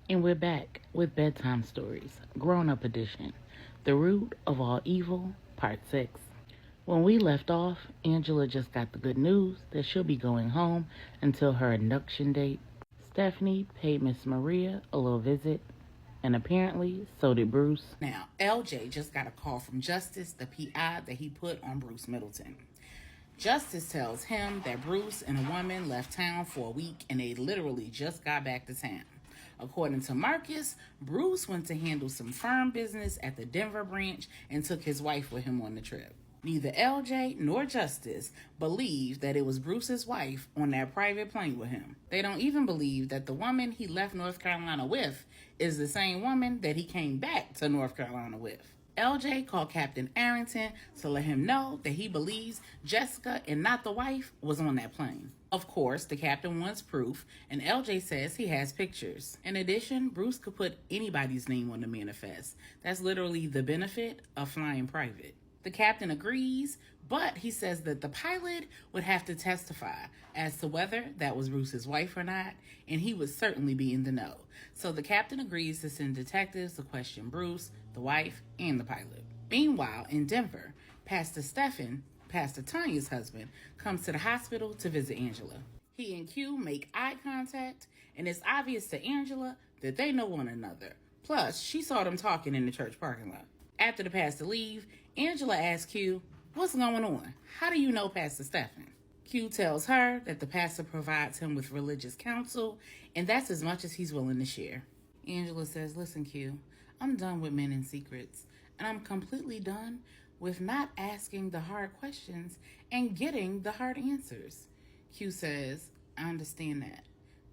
And we're back with Bedtime Stories, Grown-Up Edition, The Root of All Evil, Part 6. When we left off, Angela just got the good news that she'll be going home until her induction date. Stephanie paid Miss Maria a little visit, and apparently so did Bruce. Now, LJ just got a call from Justice, the PI that he put on Bruce Middleton. Justice tells him that Bruce and a woman left town for a week and they literally just got back to town. According to Marcus, Bruce went to handle some firm business at the Denver branch and took his wife with him on the trip. Neither LJ nor Justice believe that it was Bruce's wife on that private plane with him. They don't even believe that the woman he left North Carolina with is the same woman that he came back to North Carolina with. LJ called Captain Arrington to let him know that he believes Jessica and not the wife was on that plane. Of course, the captain wants proof, and LJ says he has pictures. In addition, Bruce could put anybody's name on the manifest. That's literally the benefit of flying private. The captain agrees, but he says that the pilot would have to testify as to whether that was Bruce's wife or not, and he would certainly be in the know. So the captain agrees to send detectives to question Bruce, the wife, and the pilot. Meanwhile, in Denver, Pastor Stephen, Pastor Tanya's husband, comes to the hospital to visit Angela. He and Q make eye contact, and it's obvious to Angela that they know one another. Plus, she saw them talking in the church parking lot. After the pastor leaves, Angela asks Q, "What's going on? How do you know Pastor Stephen?" Q tells her that the pastor provides him with religious counsel, and that's as much as he's willing to share. Angela says, "Listen, Q, I'm done with men in secrets, and I'm completely done with not asking the hard questions and getting the hard answers." Q says, "I understand that,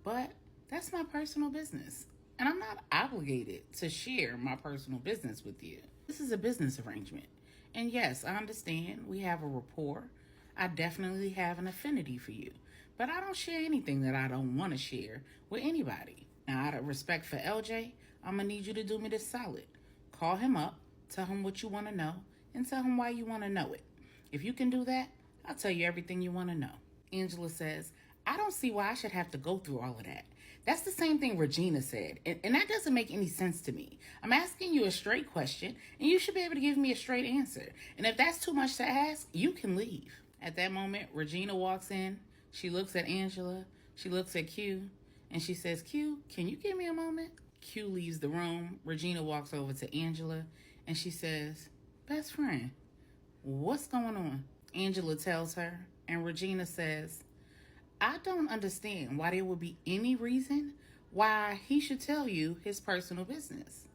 but that's my personal business, and I'm not obligated to share my personal business with you. This is a business arrangement. And yes, I understand we have a rapport. I definitely have an affinity for you. But I don't share anything that I don't want to share with anybody. Now, out of respect for LJ, I'm going to need you to do me this solid. Call him up, tell him what you want to know, and tell him why you want to know it. If you can do that, I'll tell you everything you want to know." Angela says, "I don't see why I should have to go through all of that. That's the same thing Regina said, and that doesn't make any sense to me. I'm asking you a straight question, and you should be able to give me a straight answer. And if that's too much to ask, you can leave." At that moment, Regina walks in. She looks at Angela. She looks at Q, and she says, "Q, can you give me a moment?" Q leaves the room. Regina walks over to Angela, and she says, "Best friend, what's going on?" Angela tells her, and Regina says, "I don't understand why there would be any reason why he should tell you his personal business,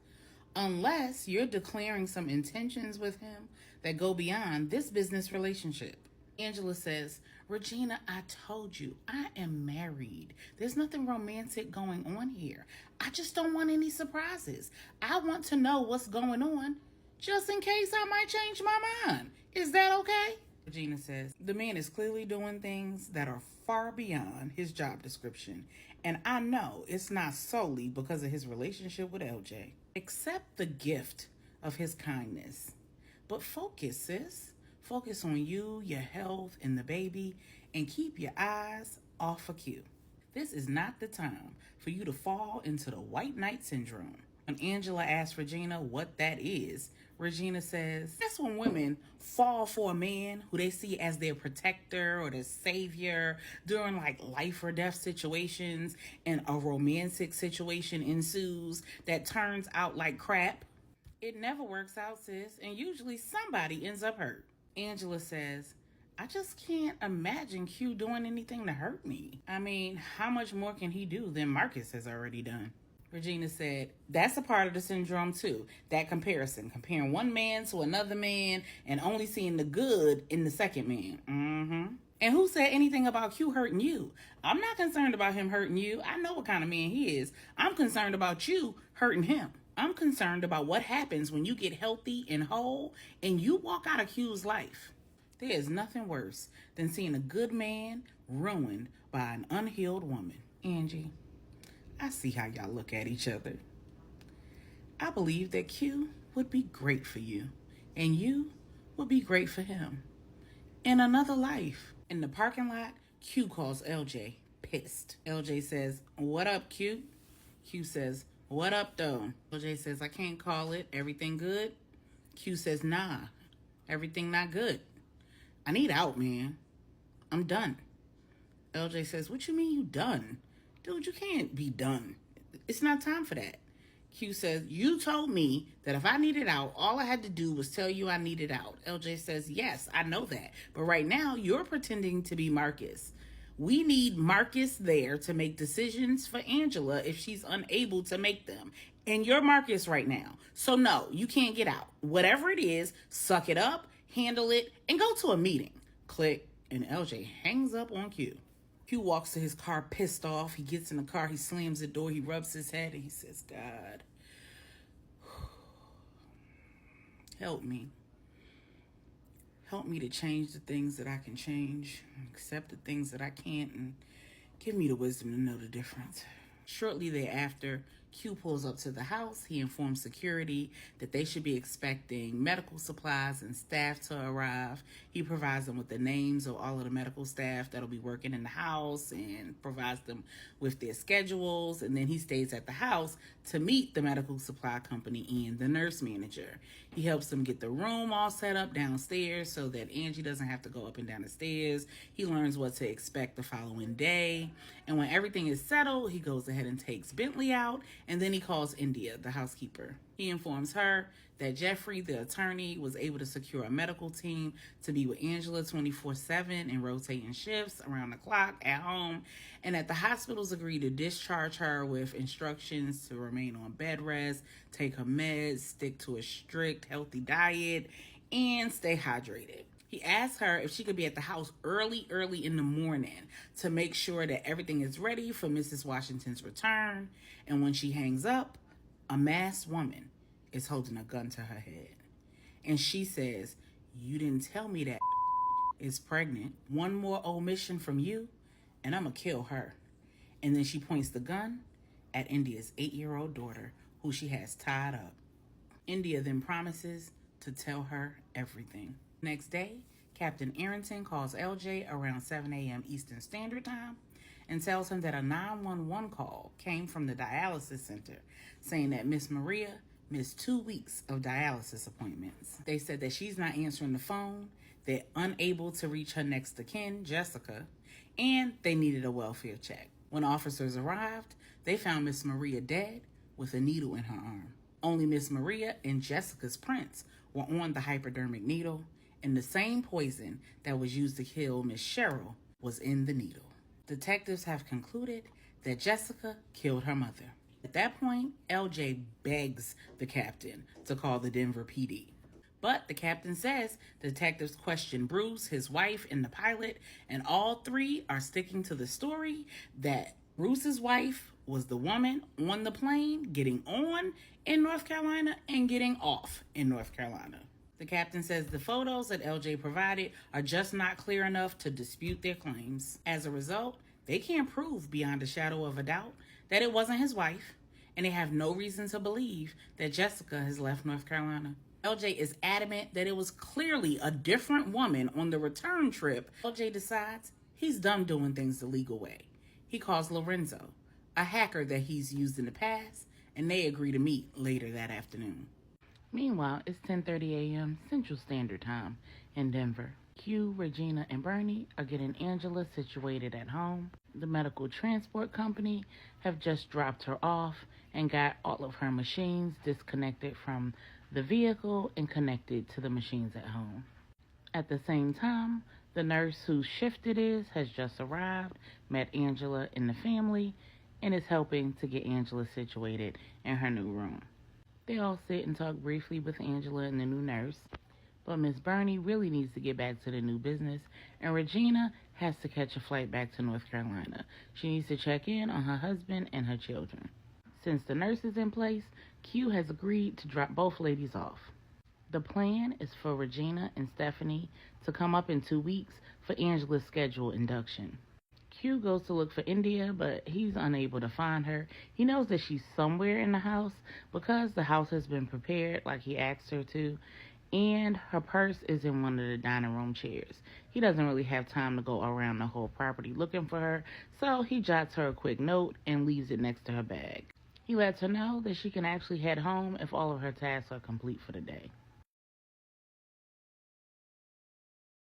unless you're declaring some intentions with him that go beyond this business relationship." Angela says, "Regina, I told you, I am married. There's nothing romantic going on here. I just don't want any surprises. I want to know what's going on just in case I might change my mind. Is that okay?" Regina says, "The man is clearly doing things that are far beyond his job description, and I know it's not solely because of his relationship with LJ. Accept the gift of his kindness. But focus, sis. Focus on you, your health, and the baby, and keep your eyes off of Q. This is not the time for you to fall into the white knight syndrome." When Angela asks Regina what that is, Regina says, "That's when women fall for a man who they see as their protector or their savior during like life or death situations, and a romantic situation ensues that turns out like crap. It never works out, sis, and usually somebody ends up hurt." Angela says, "I just can't imagine Q doing anything to hurt me. I mean, how much more can he do than Marcus has already done?" Regina said, "That's a part of the syndrome too. That comparison. Comparing one man to another man and only seeing the good in the second man. And who said anything about Q hurting you? I'm not concerned about him hurting you. I know what kind of man he is. I'm concerned about you hurting him. I'm concerned about what happens when you get healthy and whole and you walk out of Q's life. There is nothing worse than seeing a good man ruined by an unhealed woman." Angie, I see how y'all look at each other. I believe that Q would be great for you, and you would be great for him. In another life. In the parking lot, Q calls LJ, pissed. LJ says, "What up, Q?" Q says, What up, though? LJ says, I can't call it. Everything good? Q says, nah, everything not good. I need out, man. I'm done. LJ says, what you mean you done? Dude, you can't be done. It's not time for that. Q says, you told me that if I needed out, all I had to do was tell you I needed out. LJ says, yes, I know that. But right now, you're pretending to be Marcus. We need Marcus there to make decisions for Angela if she's unable to make them. And you're Marcus right now. So no, you can't get out. Whatever it is, suck it up, handle it, and go to a meeting. Click, and LJ hangs up on Q. Q walks to his car pissed off. He gets in the car, he slams the door, he rubs his head, and he says, God, help me. Help me to change the things that I can change, accept the things that I can't, and give me the wisdom to know the difference. Shortly thereafter, Q pulls up to the house. He informs security that they should be expecting medical supplies and staff to arrive. He provides them with the names of all of the medical staff that'll be working in the house and provides them with their schedules. And then he stays at the house to meet the medical supply company and the nurse manager. He helps them get the room all set up downstairs so that Angie doesn't have to go up and down the stairs. He learns what to expect the following day. And when everything is settled, he goes ahead and takes Bentley out. And then he calls India, the housekeeper. He informs her that Jeffrey, the attorney, was able to secure a medical team to be with Angela 24/7 in rotating shifts around the clock at home, and that the hospitals agreed to discharge her with instructions to remain on bed rest, take her meds, stick to a strict, healthy diet, and stay hydrated. He asked her if she could be at the house early in the morning to make sure that everything is ready for Mrs. Washington's return. And when she hangs up, a masked woman is holding a gun to her head. And she says, you didn't tell me that is pregnant. One more omission from you, and I'm going to kill her. And then she points the gun at India's 8-year-old daughter, who she has tied up. India then promises to tell her everything. Next day, Captain Arrington calls LJ around 7 a.m. Eastern Standard Time and tells him that a 911 call came from the dialysis center saying that Miss Maria missed 2 weeks of dialysis appointments. They said that she's not answering the phone, they're unable to reach her next of kin, Jessica, and they needed a welfare check. When officers arrived, they found Miss Maria dead with a needle in her arm. Only Miss Maria and Jessica's prints were on the hypodermic needle, and the same poison that was used to kill Miss Cheryl was in the needle. Detectives have concluded that Jessica killed her mother. At that point, LJ begs the captain to call the Denver PD. But the captain says the detectives question Bruce, his wife, and the pilot, and all three are sticking to the story that Bruce's wife was the woman on the plane getting on in North Carolina and getting off in North Carolina. The captain says the photos that LJ provided are just not clear enough to dispute their claims. As a result, they can't prove beyond a shadow of a doubt that it wasn't his wife, and they have no reason to believe that Jessica has left North Carolina. LJ is adamant that it was clearly a different woman on the return trip. LJ decides he's done doing things the legal way. He calls Lorenzo, a hacker that he's used in the past, and they agree to meet later that afternoon. Meanwhile, it's 10:30 a.m. Central Standard Time in Denver. Q, Regina, and Bernie are getting Angela situated at home. The medical transport company have just dropped her off and got all of her machines disconnected from the vehicle and connected to the machines at home. At the same time, the nurse whose shift it is has just arrived, met Angela and the family, and is helping to get Angela situated in her new room. They all sit and talk briefly with Angela and the new nurse, but Miss Bernie really needs to get back to the new business, and Regina has to catch a flight back to North Carolina. She needs to check in on her husband and her children. Since the nurse is in place, Q has agreed to drop both ladies off. The plan is for Regina and Stephanie to come up in 2 weeks for Angela's scheduled induction. Q goes to look for India, but he's unable to find her. He knows that she's somewhere in the house because the house has been prepared like he asked her to, and her purse is in one of the dining room chairs. He doesn't really have time to go around the whole property looking for her, so he jots her a quick note and leaves it next to her bag. He lets her know that she can actually head home if all of her tasks are complete for the day.